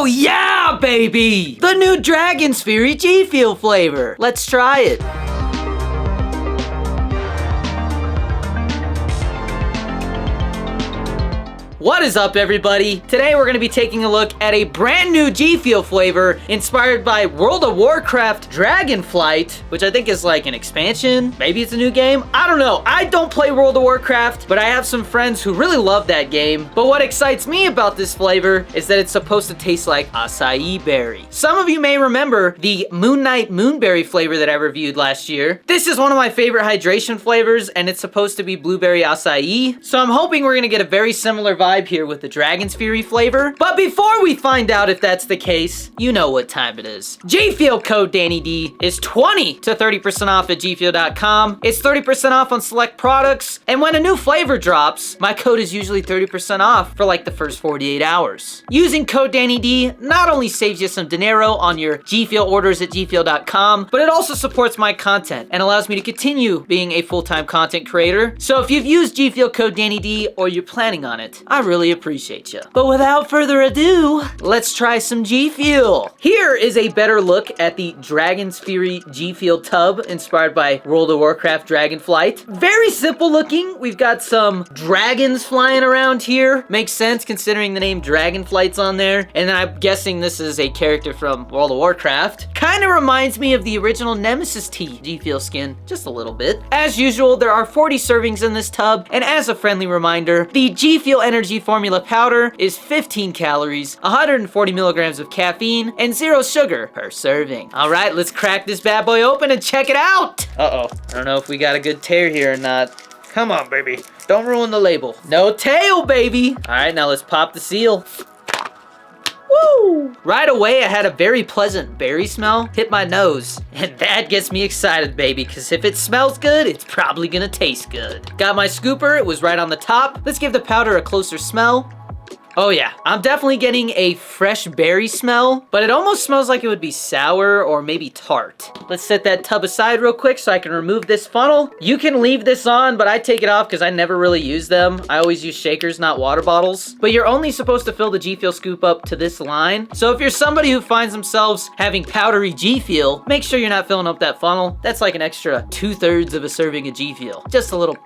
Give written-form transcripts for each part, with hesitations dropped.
Oh yeah, baby! The new Dragonflight GFUEL flavor. Let's try it. What is up, everybody? Today we're gonna be taking a look at a brand new GFUEL flavor inspired by World of Warcraft Dragonflight, which I think is like an expansion. Maybe it's a new game. I don't know. I don't play World of Warcraft, but I have some friends who really love that game. But what excites me about this flavor is that it's supposed to taste like acai berry. Some of you may remember the Moon Knight Moonberry flavor that I reviewed last year. This is one of my favorite hydration flavors, and it's supposed to be blueberry acai. So I'm hoping we're gonna get a very similar vibe here with the Dragonflight flavor. But before we find out if that's the case, you know what time it is. GFUEL code DannyD is 20 to 30% off at gfuel.com. It's 30% off on select products, and when a new flavor drops, my code is usually 30% off for like the first 48 hours. Using code DannyD not only saves you some dinero on your GFUEL orders at gfuel.com, but it also supports my content and allows me to continue being a full-time content creator. So if you've used GFUEL code DannyD or you're planning on it, I really appreciate you. But without further ado, let's try some GFUEL. Here is a better look at the Dragonflight GFUEL tub inspired by World of Warcraft Dragonflight. Very simple looking. We've got some dragons flying around here. Makes sense considering the name Dragonflight's on there. And then I'm guessing this is a character from World of Warcraft. Kind of reminds me of the original Nemesis Tea GFUEL skin, just a little bit. As usual, there are 40 servings in this tub, and as a friendly reminder, the GFUEL Energy Formula powder is 15 calories, 140 milligrams of caffeine, and 0 sugar per serving. All right, let's crack this bad boy open and check it out. Uh-oh, I don't know if we got a good tear here or not. Come on, baby. Don't ruin the label. No tail, baby. All right, now let's pop the seal. Woo! Right away, I had a very pleasant berry smell hit my nose. And that gets me excited, baby, because if it smells good, it's probably gonna taste good. Got my scooper, it was right on the top. Let's give the powder a closer smell. Oh yeah, I'm definitely getting a fresh berry smell, but it almost smells like it would be sour or maybe tart. Let's set that tub aside real quick so I can remove this funnel. You can leave this on, but I take it off because I never really use them. I always use shakers, not water bottles. But you're only supposed to fill the GFUEL scoop up to this line. So if you're somebody who finds themselves having powdery GFUEL, make sure you're not filling up that funnel. That's like an extra 2/3 of a serving of GFUEL. Just a little.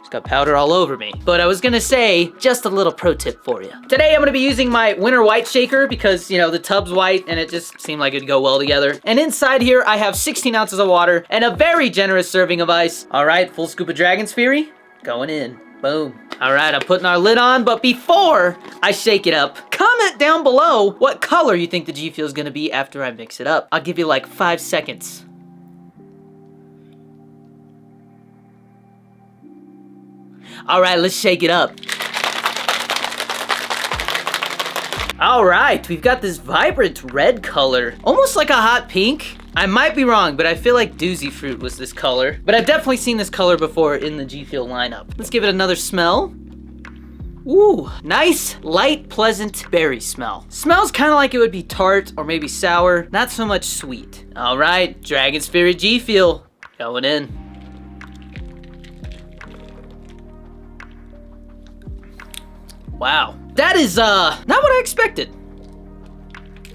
Got powder all over me. But I was gonna say, just a little pro tip for you. Today I'm gonna be using my Winter White shaker because, you know, the tub's white and it just seemed like it'd go well together. And inside here I have 16 ounces of water and a very generous serving of ice. All right, full scoop of Dragonflight going in. Boom. All right, I'm putting our lid on, but before I shake it up, comment down below what color you think the GFUEL is gonna be after I mix it up. I'll give you like 5 seconds. All right, let's shake it up. All right, we've got this vibrant red color, almost like a hot pink. I might be wrong, but I feel like Doozy Fruit was this color. But I've definitely seen this color before in the GFUEL lineup. Let's give it another smell. Ooh, nice, light, pleasant berry smell. Smells kind of like it would be tart or maybe sour, not so much sweet. All right, Dragonflight GFUEL going in. Wow, that is not what I expected.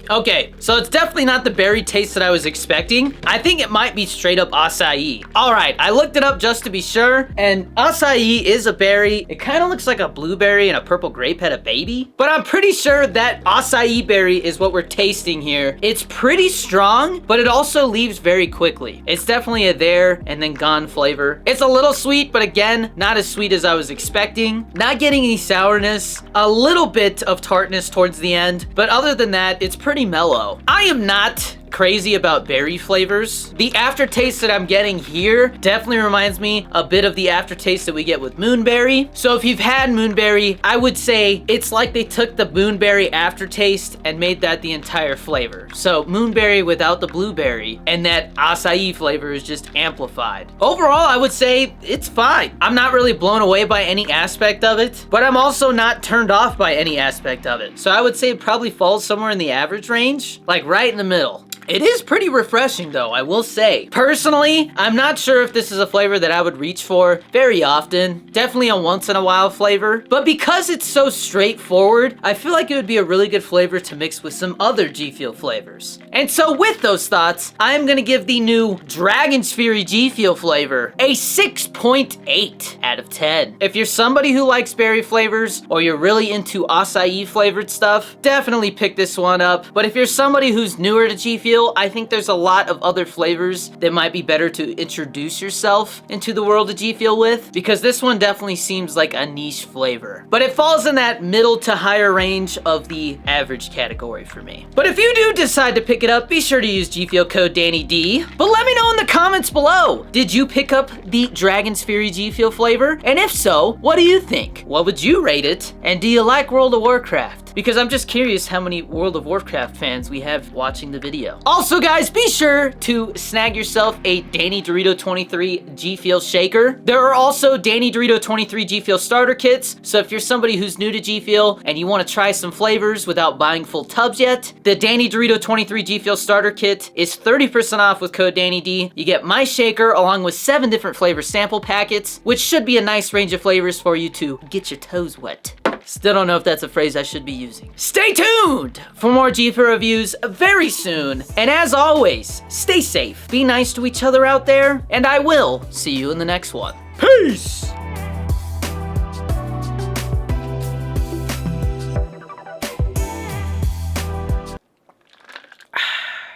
Okay, so it's definitely not the berry taste that I was expecting. I think it might be straight up acai. All right, I looked it up just to be sure, and acai is a berry. It kind of looks like a blueberry and a purple grape had a baby, but I'm pretty sure that acai berry is what we're tasting here. It's pretty strong, but it also leaves very quickly. It's definitely a there and then gone flavor. It's a little sweet, but again, not as sweet as I was expecting. Not getting any sourness, a little bit of tartness towards the end, but other than that, it's pretty mellow. I am not crazy about berry flavors. The aftertaste that I'm getting here definitely reminds me a bit of the aftertaste that we get with Moonberry. So if you've had Moonberry, I would say it's like they took the Moonberry aftertaste and made that the entire flavor. So Moonberry without the blueberry, and that acai flavor is just amplified. Overall, I would say it's fine. I'm not really blown away by any aspect of it, but I'm also not turned off by any aspect of it. So I would say it probably falls somewhere in the average range, like right in the middle. It is pretty refreshing though, I will say. Personally, I'm not sure if this is a flavor that I would reach for very often. Definitely a once in a while flavor. But because it's so straightforward, I feel like it would be a really good flavor to mix with some other G Fuel flavors. And so with those thoughts, I'm gonna give the new Dragon's Fury G Fuel flavor a 6.8 out of 10. If you're somebody who likes berry flavors, or you're really into acai flavored stuff, definitely pick this one up. But if you're somebody who's newer to G Fuel, I think there's a lot of other flavors that might be better to introduce yourself into the world of G Fuel with, because this one definitely seems like a niche flavor. But it falls in that middle to higher range of the average category for me. But if you do decide to pick it up, be sure to use G Fuel code DannyD. But let me know in the comments below, did you pick up the Dragon's Fury G Fuel flavor? And if so, what do you think? What would you rate it? And do you like World of Warcraft? Because I'm just curious how many World of Warcraft fans we have watching the video. Also guys, be sure to snag yourself a Danny Dorito 23 G Fuel shaker. There are also Danny Dorito 23 G Fuel starter kits, so if you're somebody who's new to G Fuel and you want to try some flavors without buying full tubs yet, the Danny Dorito 23 G Fuel starter kit is 30% off with code DannyD. You get my shaker along with 7 different flavor sample packets, which should be a nice range of flavors for you to get your toes wet. Still don't know if that's a phrase I should be using. Stay tuned for more G Fuel reviews very soon. And as always, stay safe, be nice to each other out there, and I will see you in the next one. Peace!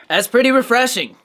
That's pretty refreshing.